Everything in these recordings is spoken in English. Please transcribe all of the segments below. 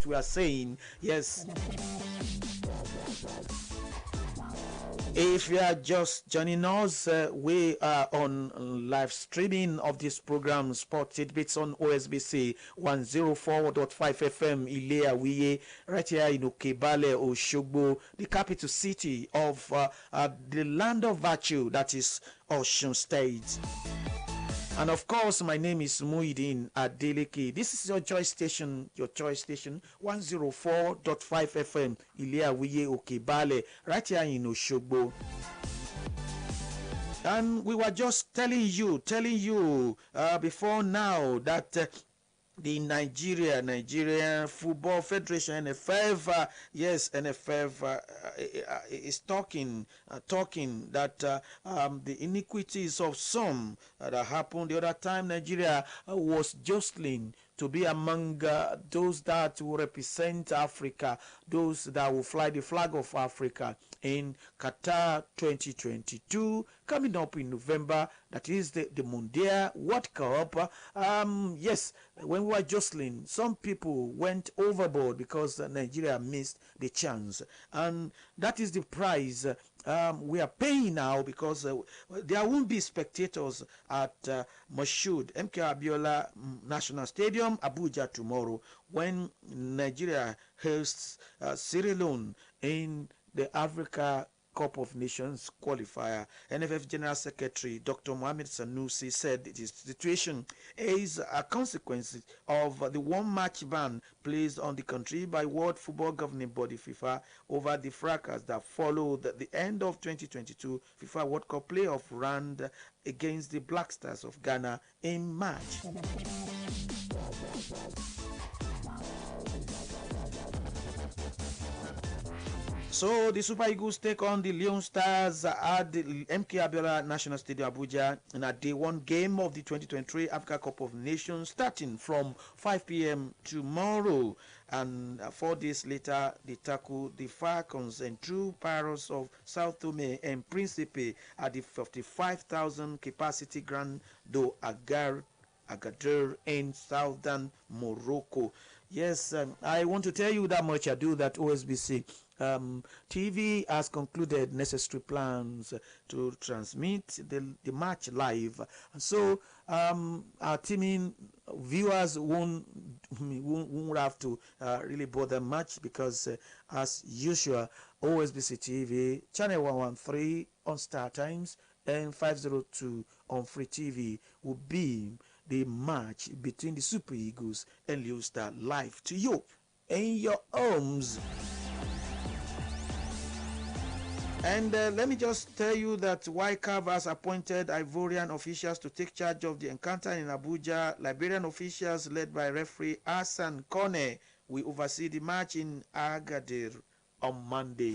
what we are saying. Yes. If you are just joining us, we are on live streaming of this program, Sport Tidbits on OSBC 104.5 FM, Ilea Wiye, right here in Okebale, Oshogbo, the capital city of the land of virtue, that is Osun State. And of course, my name is Muideen Adeleke. This is your choice station, 104.5 FM, Ilea Wiye Okebale, right here in Oshogbo. And we were just telling you before now that the Nigerian Football Federation, NFF, yes, NFF is talking that the iniquities of some that happened the other time. Nigeria was jostling to be among those that will represent Africa, those that will fly the flag of Africa in Qatar 2022, coming up in November. That is the Mondial World Cup. Yes, when we were jostling, some people went overboard because Nigeria missed the chance, and that is the price we are paying now, because there won't be spectators at Moshood MK Abiola National Stadium, Abuja, tomorrow when Nigeria hosts Sierra Leone in the Africa Cup of Nations qualifier. NFF General Secretary Dr. Mohamed Sanusi said this situation is a consequence of the one-match ban placed on the country by World Football Governing Body FIFA over the fracas that followed the end of 2022 FIFA World Cup playoff round against the Black Stars of Ghana in March. So the Super Eagles take on the Leon Stars at the MK Abiola National Stadium, Abuja, in a day one game of the 2023 Africa Cup of Nations, starting from 5 p.m. tomorrow. And 4 days later, they tackle the Falcons and True Pirates of Sao Tome and Principe at the 55,000 capacity Grand do Agadir in southern Morocco. Yes, I want to tell you that much ado that OSBC TV has concluded necessary plans to transmit the match live. So our teaming viewers won't have to really bother much, because as usual, OSBC TV channel 113 on Star Times and 502 on Free TV will be the match between the Super Eagles and Leo Star live to you in your homes. And let me just tell you that YCAV has appointed Ivorian officials to take charge of the encounter in Abuja. Liberian officials led by referee Hassan Kone will oversee the match in Agadir on Monday.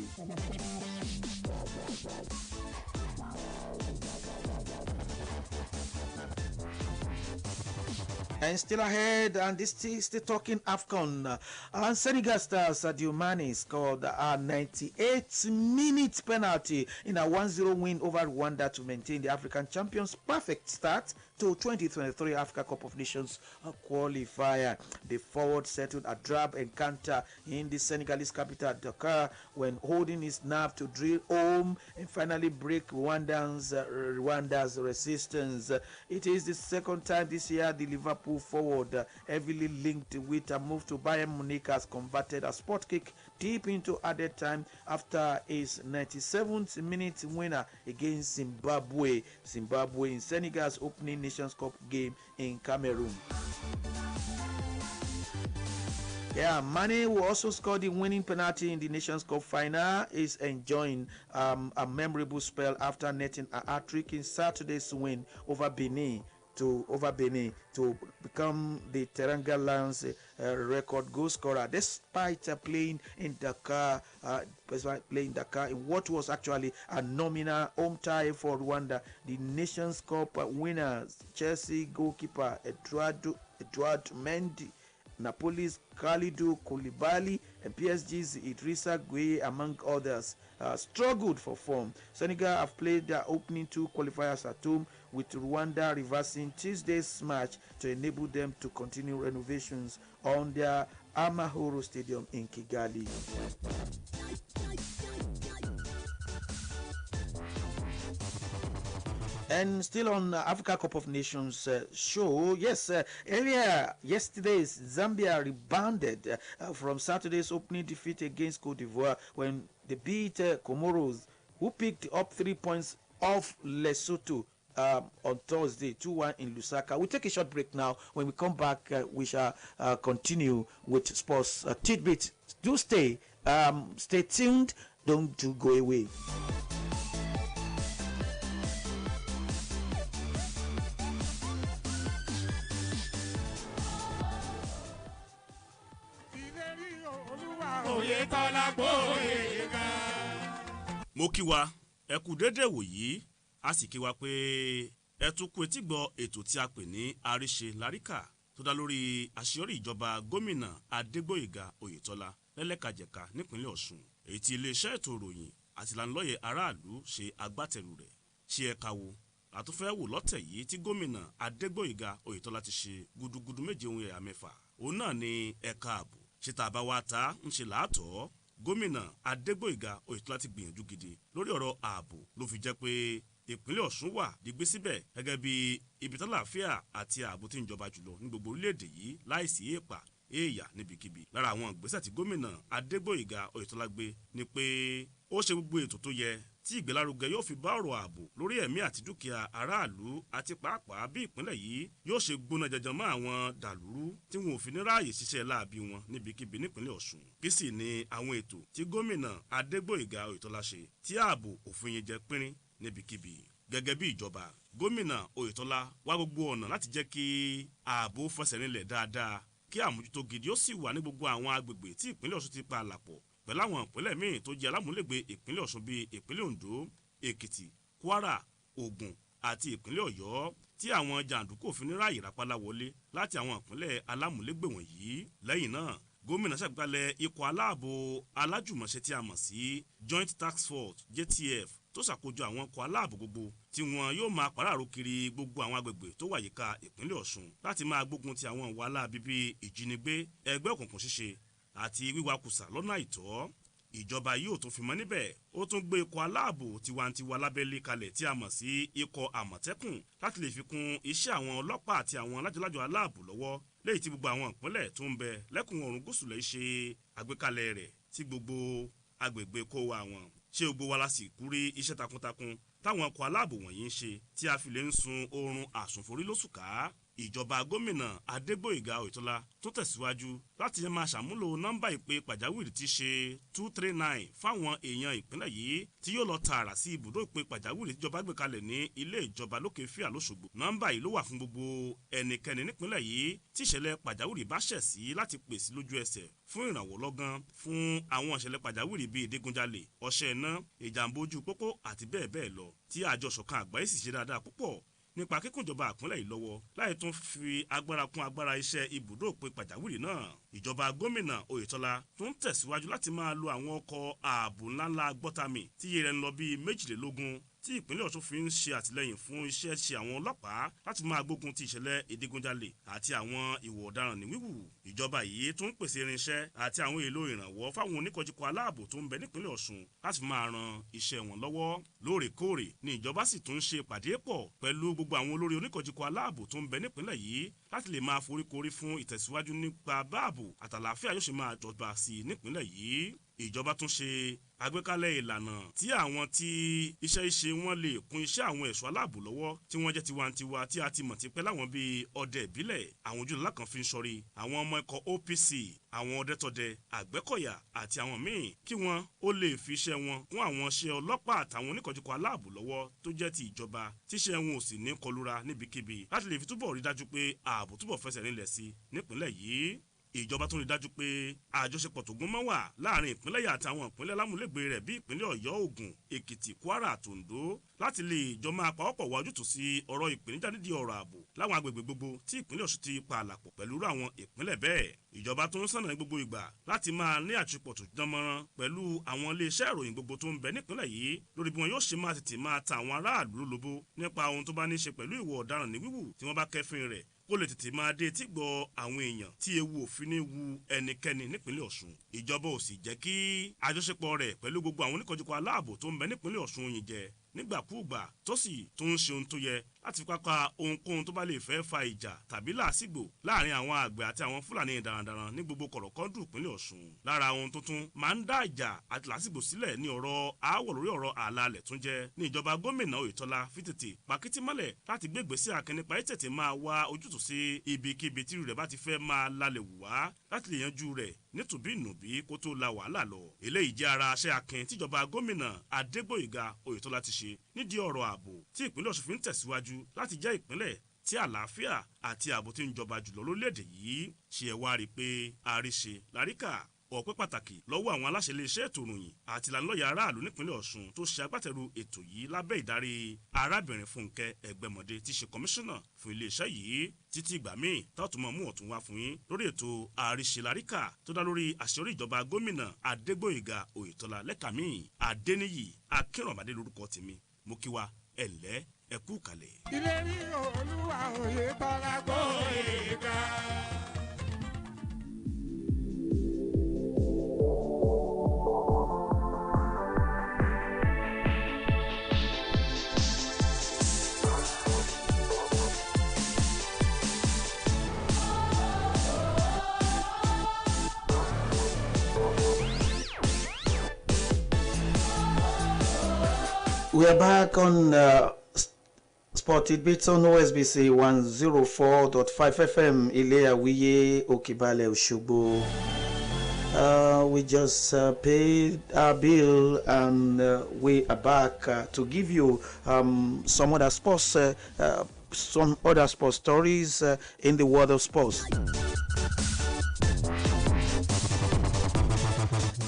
And still ahead, and this is still talking AFCON. And Senegal stars Sadio Mane scored a 98-minute penalty in a 1-0 win over Rwanda to maintain the African champions' perfect start to 2023 Africa Cup of Nations qualifier. The forward settled a drab encounter in the Senegalese capital Dakar when holding his nerve to drill home and finally break Rwanda's resistance. It is the second time this year the Liverpool forward, heavily linked with a move to Bayern Munich, has converted a spot kick deep into added time after his 97th minute winner against Zimbabwe in Senegal's opening Nations Cup game in Cameroon. Yeah, Mane, who also scored the winning penalty in the Nations Cup final, is enjoying a memorable spell after netting a hat-trick in Saturday's win over Benin to become the Teranga Lions record goal scorer, despite playing in Dakar in what was actually a nominal home tie for Rwanda. The Nations Cup winners, Chelsea goalkeeper Edouard Mendy, Napoli's Kalidou Koulibaly, and PSG's Idrissa Gueye, among others, struggled for form. Senegal have played their opening 2 qualifiers at home, with Rwanda reversing Tuesday's match to enable them to continue renovations on their Amahoro Stadium in Kigali. And still on Africa Cup of Nations show, yes, earlier yesterday Zambia rebounded from Saturday's opening defeat against Cote d'Ivoire when they beat Comoros, who picked up 3 points off Lesotho on Thursday, 2-1 in Lusaka. We'll take a short break now. When we come back, we shall continue with sports tidbits. Do stay tuned. Don't go away. Mo kí wa ẹ kú dédé wòyí a sì kí wa pé ẹ tún kú etí gbọ́ ètò tí a pè ní àríṣe láríkà tó dá lórí àṣeyọrí ìjọba gómìnà Adégbóyèga Oyètọ́lá lẹ́lẹ́kajẹ̀ka nípínlẹ̀ Ọ̀ṣun èyí tí iléeṣẹ́ ètò ìròyìn àti ìlanilọ́yẹ̀ aráàlú ṣe agbátẹrù rẹ̀ ṣe ẹ̀ka wo àtúnfẹ́ wò lọ́tẹ̀ yìí tí gómìnà Adégbóyèga Oyètọ́lá ti ṣe gudugudu méje ohun ẹ̀yà mẹ́fà òun náà ni ẹ̀ka ààbò ṣe tàbá wa ta ń ṣe làátọ̀ gómìnà Adégbóyèga Oyètọ́lá ti gbìyànjú gidi lórí ọ̀rọ̀ ààbò ló fi jẹ́ pé ìpínlẹ̀ Ọ̀ṣun wà digbí síbẹ̀ gẹ́gẹ́ bí ibi tálàáfíà àti ààbò tí ń jọba jùlọ ní gbogbo orílẹ̀-èdè yìí láìsí èèpà èèyà níbikíbi. Lára àwọn ìgbésẹ̀ tí gómìnà Adégbóyèga Oyètọ́lá gbé ni pé ó ṣe gbogbo ètò tó yẹ tí ìgbélárugẹ yóò fi bá ọ̀rọ̀ ààbò lórí ẹ̀mí àti dúkìá aráàlú àti pàápàá bí ìpínlẹ̀ yìí yóò ṣe gbóná janjan mọ́ àwọn dàlúrú tí wọn ò fi ní ráàyè ṣiṣẹ́ láabi wọn níbikíbi nípínlẹ̀ Ọ̀ṣun. Kí sì ni àwọn ètò tí gómìnà Adégbóyèga Oyètọ́lá ṣe tí ààbò òfin yẹn jẹ pínrín níbikíbi. Gẹ́gẹ́ bí ìjọba gómìnà Oyètọ́lá wá gbogbo ọ̀nà láti jẹ́ kí ààbò fẹsẹ̀ rinlẹ̀ dáadáa kí àmójútó gidi ó sì wà ní gbogbo àwọn agbègbè tí ìpínlẹ̀ Ọ̀ṣun ti pa àlàpọ̀ pẹ̀lú àwọn ìpínlẹ̀ míì tó jẹ́ alámúlégbé ìpínlẹ̀ Ọ̀ṣun bíi ìpínlẹ̀ Ondo, Èkìtì, Kwara, Ògùn àti ìpínlẹ̀ Ọ̀yọ́ tí àwọn jàǹdùkú òfin ní ráàyè rápálá wọlé láti àwọn ìpínlẹ̀ alámúlégbé wọ̀nyí. Lẹ́yìn náà gómìnà ṣàgbékalẹ̀ ikọ̀ aláàbò alájùmọ̀ṣe tí a mọ̀ sí Joint Task Force JTF tó ṣàkójọ àwọn ikọ̀ aláàbò gbogbo tí wọn yóò máa pàráàrò kiri gbogbo àwọn agbègbè tó wà yíká ìpínlẹ̀ Ọ̀ṣun láti máa gbógun ti àwọn ìwà aláàbí bíi ìjínigbé, ẹgbẹ́ òkùnkùn ṣíṣe àti wíwakùsà lọ́nà àìtọ́. Ìjọba yìí ò tún fi mọ́ níbẹ̀ ó tún gbé ikọ̀ aláàbò tiwantiwa lábẹ́lé kalẹ̀ tí a mọ̀ sí ikọ̀ Àmọ̀tẹ́kùn láti lè fi kún iṣẹ́ àwọn ọlọ́pàá àti àwọn alájọlájọ aláàbò lọ́wọ́ léyìí tí gbogbo àwọn ìpínlẹ̀ tó ń bẹ lẹ́kùn ọ̀run gúúsù lè ṣe àgbékalẹ̀ rẹ̀ tí gbogbo agbègbè kó wa wọn. Ṣé gbogbo wa la sì kúrí iṣẹ́ takuntakun táwọn ikọ̀ aláàbò wọ̀nyí ń ṣe tí a fi lè ń sun oorun àsùnforí lóṣùká. Ìjọba gómìnà Adégbóyèga Oyètọ́lá tó tẹ̀síwájú láti máa ṣàmúlò nọ́mbà ìpè pàjáwìrì tí ṣe 239 fáwọn èèyàn ìpínlẹ̀ yìí tí yóò lọ tààrà sí ibùdó ìpè pàjáwìrì tíjọba gbé kalẹ̀ ní ilé ìjọba lókè fíà lóṣogbo. Nọ́mbà yìí ló wà fún gbogbo ẹnikẹ́ni nípínlẹ̀ yìí tí ìṣẹ̀lẹ̀ pàjáwìrì bá ṣẹ̀ sí láti pèsè lójú ẹsẹ̀ fún ìrànwọ́ lọ́gán fún àwọn ìṣẹ̀lẹ̀ pàjáwìrì bíi ìdígunjalè, ọṣẹ́ iná, ìjàmbá ojú pópó àti bẹ́ẹ̀ bẹ́ẹ̀ lọ tí àjọ ìṣọ̀kan àgbáyé sì ṣe dáadáa púpọ̀ nípa kíkúnjọba àpínlẹ̀ yìí lọ́wọ́ láì tún fi agbára kún agbára iṣẹ́ ibùdó òpè pàjáwìrì náà. Ìjọba gómìnà Oyètọ́lá tó ń tẹ̀síwájú láti máa lo àwọn ọkọ̀ ààbò ńláńlá gbọ́tàmì tí iye rẹ̀ ń lọ bíi 22 tí ìpínlẹ̀ Ọ̀ṣun fi ń ṣe àtìlẹ́yìn fún iṣẹ́ ṣe àwọn ọlọ́pàá láti máa gbógun ti ìṣẹ̀lẹ̀ ìdígunjalè àti àwọn ìwà ọ̀daràn ní wíwù. Ìjọba yìí tún ń pèsè irinṣẹ́ àti àwọn èlò ìrànwọ́ fáwọn oníkọ̀jìkọ̀ aláàbò tó ń bẹ nípínlẹ̀ Ọ̀ṣun láti máa ran iṣẹ́ wọn lọ́wọ́. Lóòrèkóòrè ni ìjọba sì tún ń ṣe ìpàdé pọ̀ pẹ̀lú gbogbo àwọn olórí oníkọ̀jìkọ̀ aláàbò tó ń bẹ nípínlẹ̀ yìí láti lè máa foríkorí fún ìtẹ̀síwájú nípa báàbò àtàlàáfíà yóò ṣe máa jọba sí i nípínlẹ̀ yìí. Ìjọba tún ṣe àgbékalẹ̀ ìlànà tí àwọn tí iṣẹ́ ìṣe wọn lè kún iṣẹ́ àwọn ẹ̀ṣọ́ aláàbò lọ́wọ́ tí wọ́n jẹ́ tiwantiwa tí a ti mọ̀ ti pẹ́ láwọn bíi ọdẹ ìbílẹ̀, àwọn ojúlọ́lá kan fi ń ṣọ́rí, àwọn ọmọ ikọ̀ OPC, àwọn ọdẹ́tọdẹ, àgbẹ̀kọ̀yà àti àwọn míì kí wọ́n ó lè fi iṣẹ́ wọn kún àwọn iṣẹ́ ọlọ́pàá àtàwọn oníkọ̀jìkọ̀ aláàbò lọ́wọ́ tó jẹ́ ti ìjọba tíṣẹ́ wọn ò sì ní kọlura níbikíbi láti lè fi túbọ̀ rí dájú pé ààbò túbọ̀ fẹsẹ̀ rinlẹ̀ sí nípínlẹ̀ yìí. Ìjọba tún rí dájú pé àjọṣepọ̀ tó gúnmọ́ wà láàrin ìpínlẹ̀ yà àtàwọn ìpínlẹ̀ lámúlégbé rẹ̀ bíi ìpínlẹ̀ Ọ̀yọ́, Ògùn, Èkìtì, Kwara àti Oǹdó láti lè jọ máa pawọ́pọ̀ wá ojútùú sí ọ̀rọ̀ ìpèníjà nídìí ọ̀rọ̀ ààbò láwọn agbègbè gbogbo tí ìpínlẹ̀ Ọ̀ṣun ti pa àlàpọ̀ pẹ̀lú àwọn ìpínlẹ̀ bẹ́ẹ̀. Ìjọba tó ń sànà ní gbogbo ìgbà láti máa ní àjọṣepọ̀ tó dánmọ́rán pẹ̀lú àwọn iléeṣẹ́ ìròyìn gbogbo tó ń bẹ nípínlẹ̀ yìí lórí bí wọn yóò ṣe máa tètè máa ta àwọn aráàlú lólobó nípa ohun tó bá ní í ṣe pẹ̀lú ìwà ọ̀daràn ní wíwù tí wọ́n bá kẹ́fín rẹ̀ kó lè tètè máa dé etí gbọ́ àwọn èèyàn tí ewu òfin ní wu ẹnikẹ́ni nípínlẹ̀ Ọ̀ṣun. Ìjọba ò sì jẹ́ kí àjọṣepọ̀ rẹ̀ pẹ̀lú gbogbo àwọn oníkọ̀jọ̀kọ̀ aláàbò tó ń bẹ nípínlẹ̀ Ọ̀ṣun yìí jẹ nígbàkúùgbà tó sì tún ń ṣe ohun tó yẹ láti pápá ohunkóhun tó bá lè fẹ́ fa ìjà tàbí làásìgbò láàrin àwọn àgbẹ̀ àti àwọn Fúlàní darandaran ní gbogbo kọ̀rọ̀kọ́ndù ìpínlẹ̀ Ọ̀ṣun. Lára ohun tuntun máa ń dá ìjà àti làásìgbò sílẹ̀ ní ọ̀rọ̀ aáwọ̀ lórí ọ̀rọ̀ àlàálẹ̀ tún jẹ́ ní ìjọba gómìnà Oyètọ́lá fi tètè pàkítí mọ́lẹ̀ láti gbé ìgbésẹ̀ akínnípa tètè máa wá ojútùú sí ibikíbi tí rẹ̀ bá ti fẹ́ máa lálẹ́ wù wá láti lè yanjú rẹ̀ nítùbí nùbí kó tó la wàhálà lọ. Eléyìí jẹ́ ara aṣẹ́ akin tíjọba gómìnà Adégbóyèga Oyètọ́lá ti ṣe nídìí ọ̀rọ̀ ààbò tí ìpínlẹ̀ Ọ̀ṣun fi ń tẹ̀síwájú láti jẹ́ ìpínlẹ̀ tí àlàáfíà àti ààbò ti ń jọba jùlọ lórílẹ̀‐èdè yìí. Ṣé ẹ wá rí i pé àríṣe láríkà ọpẹ́ pàtàkì lọ́wọ́ àwọn aláṣẹ iléeṣẹ́ ètò ìròyìn àti ìlanilọ́yẹ̀ aráàlú nípínlẹ̀ Ọ̀ṣun tó ṣe agbátẹrù ètò yìí lábẹ́ ìdarí arábìnrin Fúnkẹ́ Ẹgbẹ́mọdé tí ṣe kọmíṣánná fún iléeṣẹ́ yìí. Títí ìgbà míì táwọn mú ọ̀tún wá fún yín lórí ètò àríṣeláríkà tó dá lórí àṣeyọrí ìjọba gómìnà Adégbóyèga Oyètọ́lá lẹ́ka míì. Adéníyì Akínrànmádé lórúkọ tèmi, mo kí wa ẹ̀lẹ́ ẹ kú kalẹ̀. ìlérí Olúwa Oyètọ́lá Gbóyèga. We are back on Spotted Beats on OSBC 104.5 FM, Ile-Awiye, Okibale, Oshogbo. We just paid our bill and we are back to give you some other sports stories in the world of sports.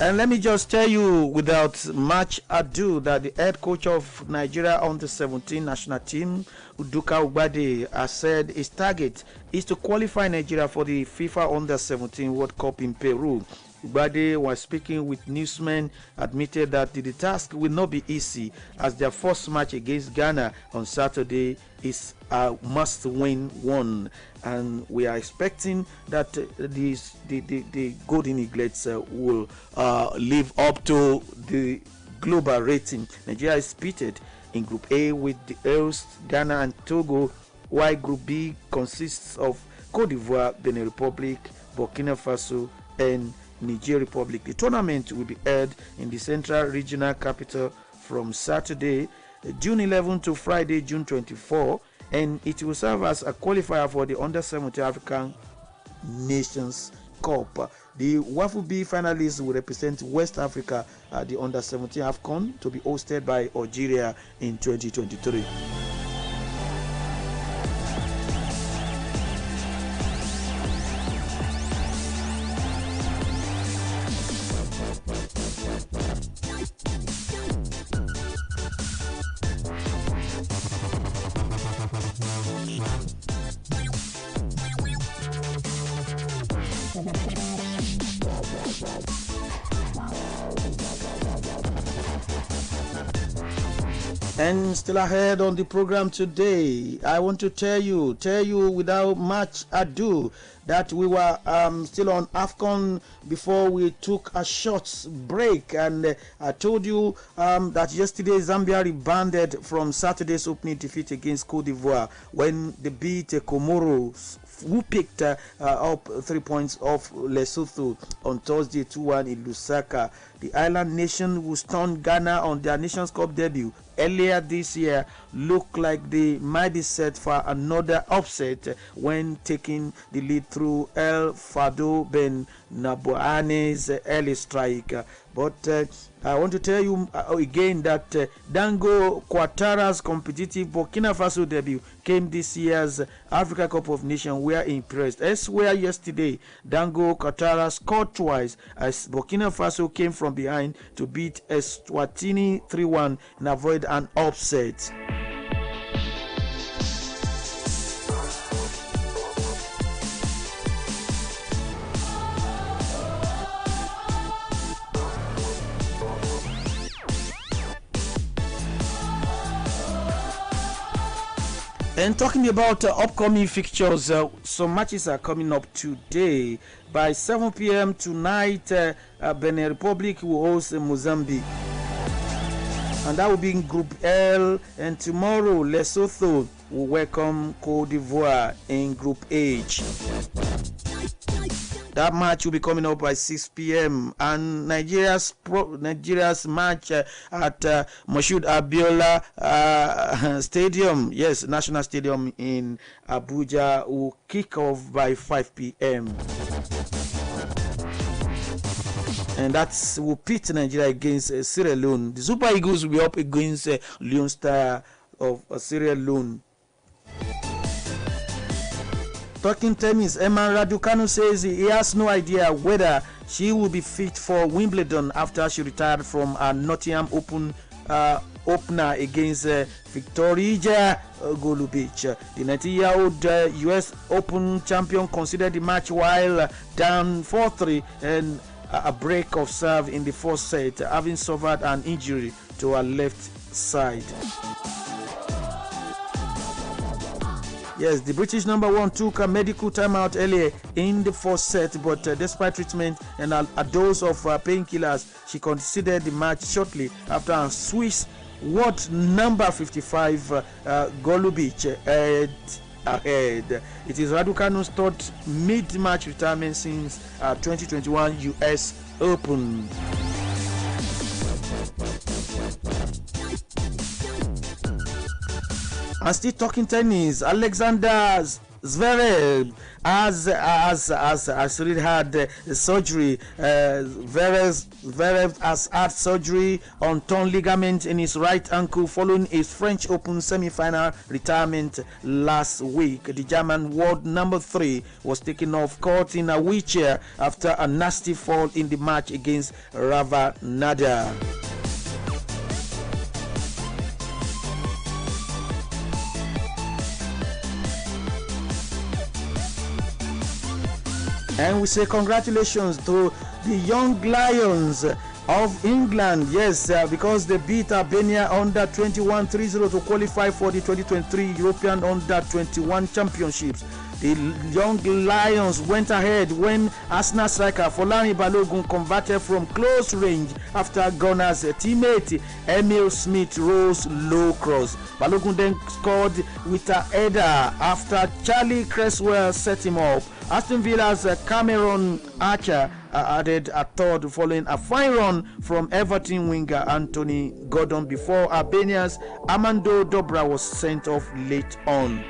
And let me just tell you without much ado that the head coach of Nigeria under-17 national team, Uduka Ugbade, has said his target is to qualify Nigeria for the FIFA under-17 World Cup in Peru. Ugbade, while speaking with newsmen, admitted that the task will not be easy as their first match against Ghana on Saturday is a must-win one, and we are expecting that the Golden Eaglets will live up to the global rating. Nigeria is pitted in Group A with the hosts Ghana and Togo, while Group B consists of Cote d'Ivoire, Benin Republic, Burkina Faso, and Niger Republic. The tournament will be held in the Central Regional Capital from Saturday, June 11 to Friday, June 24, and it will serve as a qualifier for the Under-17 African Nations Cup. The WAFU B finalists will represent West Africa at the Under-17 AFCON to be hosted by Algeria in 2023. And still ahead on the program today, I want to tell you without much ado that we were still on AFCON before we took a short break, and I told you that yesterday Zambia rebounded from Saturday's opening defeat against Cote d'Ivoire when they beat Comoros, who picked up 3 points off Lesotho on Thursday 2-1 in Lusaka. The island nation who stunned Ghana on their Nations Cup debut earlier this year look like they might be set for another upset when taking the lead through El Fado Ben Naboane's early strike. But I want to tell you again that Dango Ouattara's competitive Burkina Faso debut came this year's Africa Cup of Nations. We are impressed. Elsewhere yesterday, Dango Ouattara scored twice as Burkina Faso came from behind to beat Eswatini 3-1 and avoid an upset. And talking about upcoming fixtures, some matches are coming up today. By 7 p.m. tonight, Benin Republic will host Mozambique. And that will be in Group L. And tomorrow, Lesotho will welcome Cote d'Ivoire in Group H. That match will be coming up by 6 p.m. And Nigeria's match at Moshood Abiola Stadium, yes, National Stadium in Abuja, will kick off by 5 p.m. And that will pit Nigeria against Sierra Leone. The Super Eagles will be up against Leone Star of Sierra Leone. Talking tennis, Emma Raducanu says he has no idea whether she will be fit for Wimbledon after she retired from a Nottingham Open opener against Victoria Golubic. The 19-year-old US Open champion considered the match while down 4-3 and a break of serve in the first set, having suffered an injury to her left side. Yes, the British number one took a medical timeout earlier in the first set, but despite treatment and a dose of painkillers, she conceded the match shortly after a Swiss world number 55 Golubic ahead. It is Raducanu's third mid-match retirement since 2021 US Open. And still talking tennis, Alexander Zverev has really had surgery. Zverev has had surgery on torn ligament in his right ankle following his French Open semi-final retirement last week. The German world number 3 was taken off court in a wheelchair after a nasty fall in the match against Rafa Nadal. And we say congratulations to the young Lions of England, yes, because they beat Albania under 21 3-0 to qualify for the 2023 European under 21 Championships. The young Lions went ahead when Arsenal striker Folani Balogun converted from close range after Gunners' teammate Emil Smith rose low cross. Balogun then scored with a header after Charlie Cresswell set him up. Aston Villa's Cameron Archer added a third following a fine run from Everton winger Anthony Gordon before Albania's Armando Dobra was sent off late on.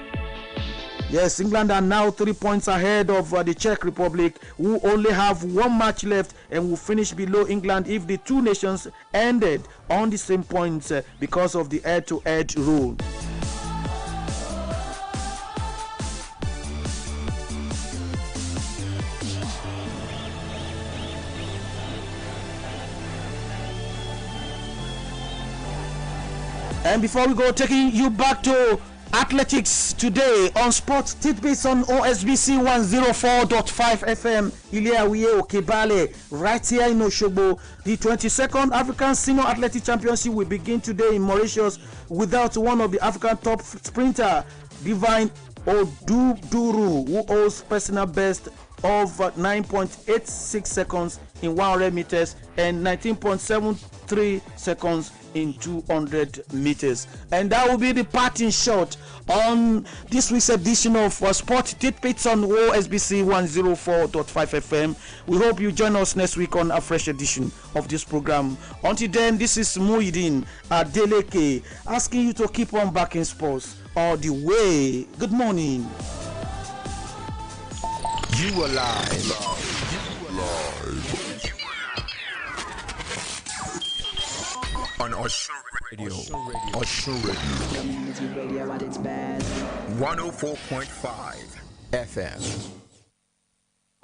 Yes, England are now 3 points ahead of the Czech Republic, who only have one match left and will finish below England if the two nations ended on the same points because of the head-to-head rule. And before we go, taking you back to athletics today on Sports Tidbits on OSBC 104.5 FM, Iliawiye Okebale, right here in Osogbo. The 22nd African Senior Athletic Championship will begin today in Mauritius without one of the African top sprinter, Divine Oduduru, who holds personal best of 9.86 seconds in 100 meters and 19.73 seconds in 200 meters. And that will be the parting shot on this week's edition of Sport Tidbits on OSBC 104.5 FM. We hope you join us next week on a fresh edition of this program. Until then, this is Muhyiddin Adeleke asking you to keep on backing sports all the way. Good morning. You are live. On Ocean Radio. Ocean Radio. Community radio at its best. 104.5 FM.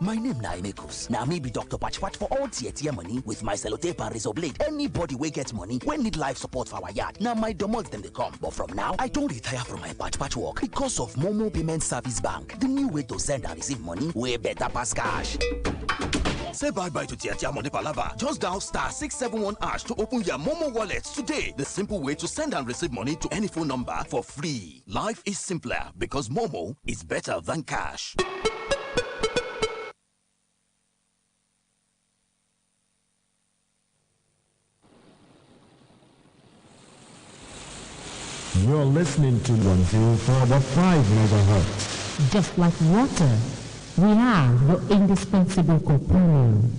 My name na Imekus. Now me be Dr. Patchpatch for all TTM money with my sellotape and razor blade. Anybody wey get money, wey need life support for our yard. Now my domot them they come. But from now, I don't retire from my Patchpatch work because of Momo Payment Service Bank. The new way to send and receive money way better pass cash. Say bye-bye to Tia Money Palava. Just dial *671# to open your Momo wallet today. The simple way to send and receive money to any phone number for free. Life is simpler because Momo is better than cash. You're listening to 104.5 megahertz. Just like water, we are your indispensable companion.